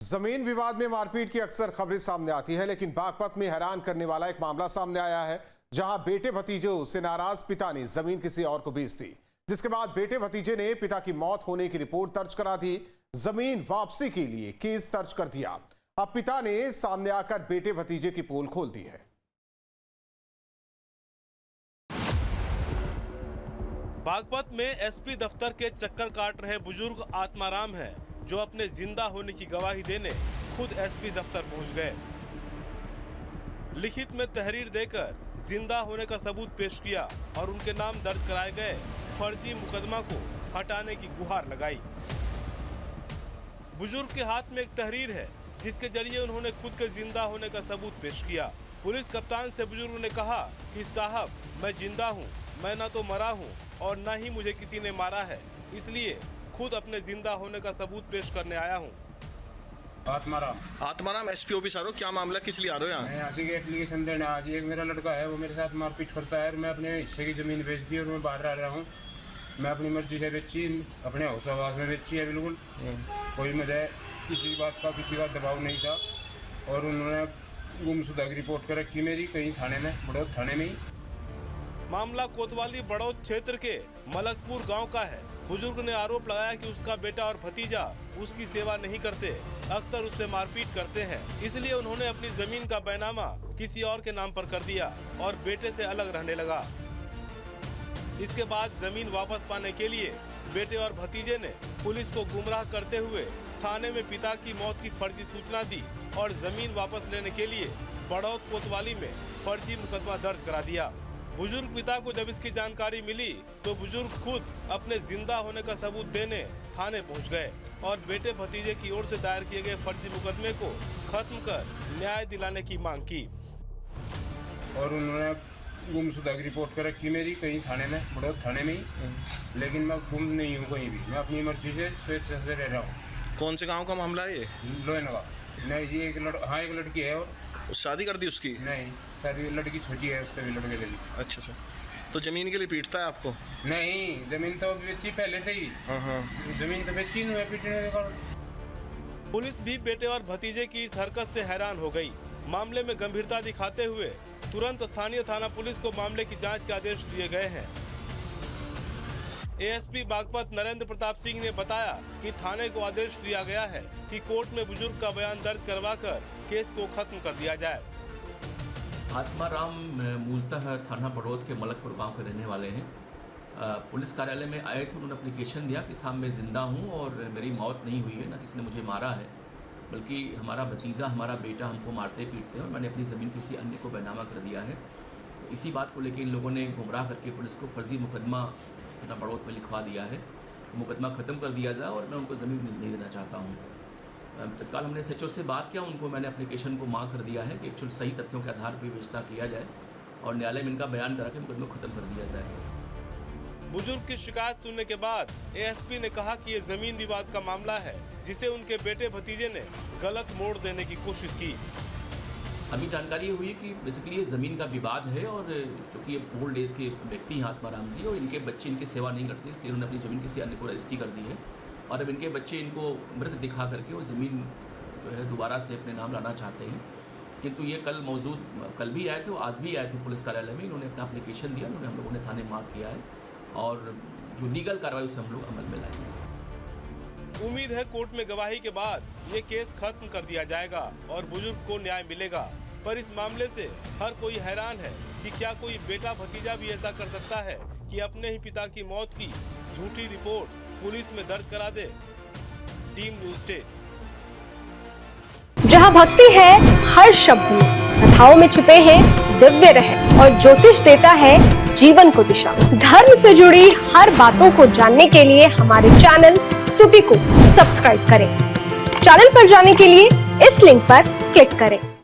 जमीन विवाद में मारपीट की अक्सर खबरें सामने आती है, लेकिन बागपत में हैरान करने वाला एक मामला सामने आया है, जहां बेटे भतीजों से नाराज पिता ने जमीन किसी और को बेच दी, जिसके बाद बेटे भतीजे ने पिता की मौत होने की रिपोर्ट दर्ज करा दी। जमीन वापसी के लिए केस दर्ज कर दिया। अब पिता ने सामने आकर बेटे भतीजे की पोल खोल दी है। बागपत में एसपी दफ्तर के चक्कर काट रहे बुजुर्ग आत्माराम हैं, जो अपने जिंदा होने की गवाही देने खुद एसपी दफ्तर पहुंच गए। लिखित में तहरीर देकर जिंदा होने का सबूत पेश किया और उनके नाम दर्ज कराए गए फर्जी मुकदमा को हटाने की गुहार लगाई। बुजुर्ग के हाथ में एक तहरीर है, जिसके जरिए उन्होंने खुद के जिंदा होने का सबूत पेश किया। पुलिस कप्तान से बुजुर्ग ने कहा कि साहब, मैं जिंदा हूँ, मैं ना तो मरा हूँ और न ही मुझे किसी ने मारा है, इसलिए खुद अपने जिंदा होने का सबूत पेश करने आया हूँ। आत्माराम एसपी ऑफिस आ रहे हो, क्या मामला, किस लिए आ रहे हो यहाँ? मैं यहाँ से एप्लीकेशन देने आज एक मेरा लड़का है, वो मेरे साथ मारपीट करता है और मैं अपने हिस्से की ज़मीन बेच दी और मैं बाहर आ रहा हूँ। मैं अपनी मर्जी से बेची, अपने हाउस आवास में बेची है। बिल्कुल कोई मुझे किसी बात का दबाव नहीं था और उन्होंने गुमशुदा की रिपोर्ट कर रखी मेरी कहीं थाने में, बड़ौद थाने में ही। मामला कोतवाली बड़ौद क्षेत्र के मलकपुर गांव का है। बुजुर्ग ने आरोप लगाया कि उसका बेटा और भतीजा उसकी सेवा नहीं करते, अक्सर उससे मारपीट करते हैं, इसलिए उन्होंने अपनी जमीन का बैनामा किसी और के नाम पर कर दिया और बेटे से अलग रहने लगा। इसके बाद जमीन वापस पाने के लिए बेटे और भतीजे ने पुलिस को गुमराह करते हुए थाने में पिता की मौत की फर्जी सूचना दी और जमीन वापस लेने के लिए बड़ौद कोतवाली में फर्जी मुकदमा दर्ज करा दिया। बुजुर्ग पिता को जब इसकी जानकारी मिली तो बुजुर्ग खुद अपने जिंदा होने का सबूत देने थाने पहुंच गए और बेटे भतीजे की ओर से दायर किए गए फर्जी मुकदमे को खत्म कर न्याय दिलाने की मांग की। और उन्होंने गुमशुदा की रिपोर्ट कर रखी मेरी कहीं थाने में, बड़ौद थाने में ही, लेकिन मैं गुम नहीं हूँ कहीं भी। मैं अपनी मर्जी से स्वेच्छा से रह रहा हूँ। कौन से गांव का मामला है ये? लोहन का। नहीं जी, एक लड़की है। और शादी कर दी उसकी? नहीं, शादी, लड़की छोटी है, उससे भी लड़के से भी। अच्छा, तो जमीन के लिए पीटता है आपको? नहीं, जमीन तो बेची पहले से ही। जमीन तो बेची नहीं, पीटने के कारण। पुलिस भी बेटे और भतीजे की इस हरकत से हैरान हो गई। मामले में गंभीरता दिखाते हुए तुरंत स्थानीय थाना पुलिस को मामले की जांच के आदेश दिए गए हैं। एएसपी बागपत नरेंद्र प्रताप सिंह ने बताया कि थाने को आदेश दिया गया है कि कोर्ट में बुजुर्ग का बयान दर्ज करवाकर केस को खत्म कर दिया जाए। आत्माराम मूलतः थाना बड़ौद के मलकपुर गांव के रहने वाले हैं। पुलिस कार्यालय में आए थे, उन्होंने एप्लीकेशन दिया कि साहब, मैं ज़िंदा हूं और मेरी मौत नहीं हुई है, ना किसी ने मुझे मारा है, बल्कि हमारा भतीजा, हमारा बेटा हमको मारते पीटते हैं और मैंने अपनी ज़मीन किसी अन्य को बैनामा कर दिया है। तो इसी बात को लेकर इन लोगों ने गुमराह करके पुलिस को फर्जी मुकदमा थाना बड़ौद में लिखवा दिया है। मुकदमा ख़त्म कर दिया जाए और मैं उनको ज़मीन नहीं देना चाहता हूँ। तत्काल हमने SHO से बात किया, उनको मैंने एप्लीकेशन को मांग कर दिया है कि एक्चुअल सही तथ्यों के आधार पर विवेचना किया जाए और न्यायालय में इनका बयान करा के मुकदमा खत्म कर दिया जाए। बुजुर्ग की शिकायत सुनने के बाद एएसपी ने कहा कि ये जमीन विवाद का मामला है, जिसे उनके बेटे भतीजे ने गलत मोड़ देने की कोशिश की। अभी जानकारी हुई है कि बेसिकली ये ज़मीन का विवाद है और चूँकि ये ओल्ड एज के व्यक्ति हैं आत्माराम जी, और इनके बच्चे इनकी सेवा नहीं करते, इसलिए उन्होंने अपनी ज़मीन किसी अन्य को रजिस्ट्री कर दी है और अब इनके बच्चे इनको मृत दिखा करके वो ज़मीन जो है दोबारा से अपने नाम लाना चाहते हैं। किंतु ये कल भी आए थे, वो आज भी आए थे पुलिस कार्यालय में, इन्होंने अपना एप्लीकेशन दिया, उन्होंने हम लोगों ने थाने मार्क किया है और जो लीगल कार्रवाई उसे हम लोग अमल में लाएंगे। उम्मीद है कोर्ट में गवाही के बाद ये केस खत्म कर दिया जाएगा और बुजुर्ग को न्याय मिलेगा। पर इस मामले से हर कोई हैरान है कि क्या कोई बेटा भतीजा भी ऐसा कर सकता है कि अपने ही पिता की मौत की झूठी रिपोर्ट पुलिस में दर्ज करा दे। Team news state. जहाँ भक्ति है हर शब्द में, कथाओं में छुपे हैं दिव्य रहस्य और ज्योतिष देता है जीवन को दिशा। धर्म से जुड़ी हर बातों को जानने के लिए हमारे चैनल स्तुति को सब्सक्राइब करें। चैनल पर जाने के लिए इस लिंक पर क्लिक करें।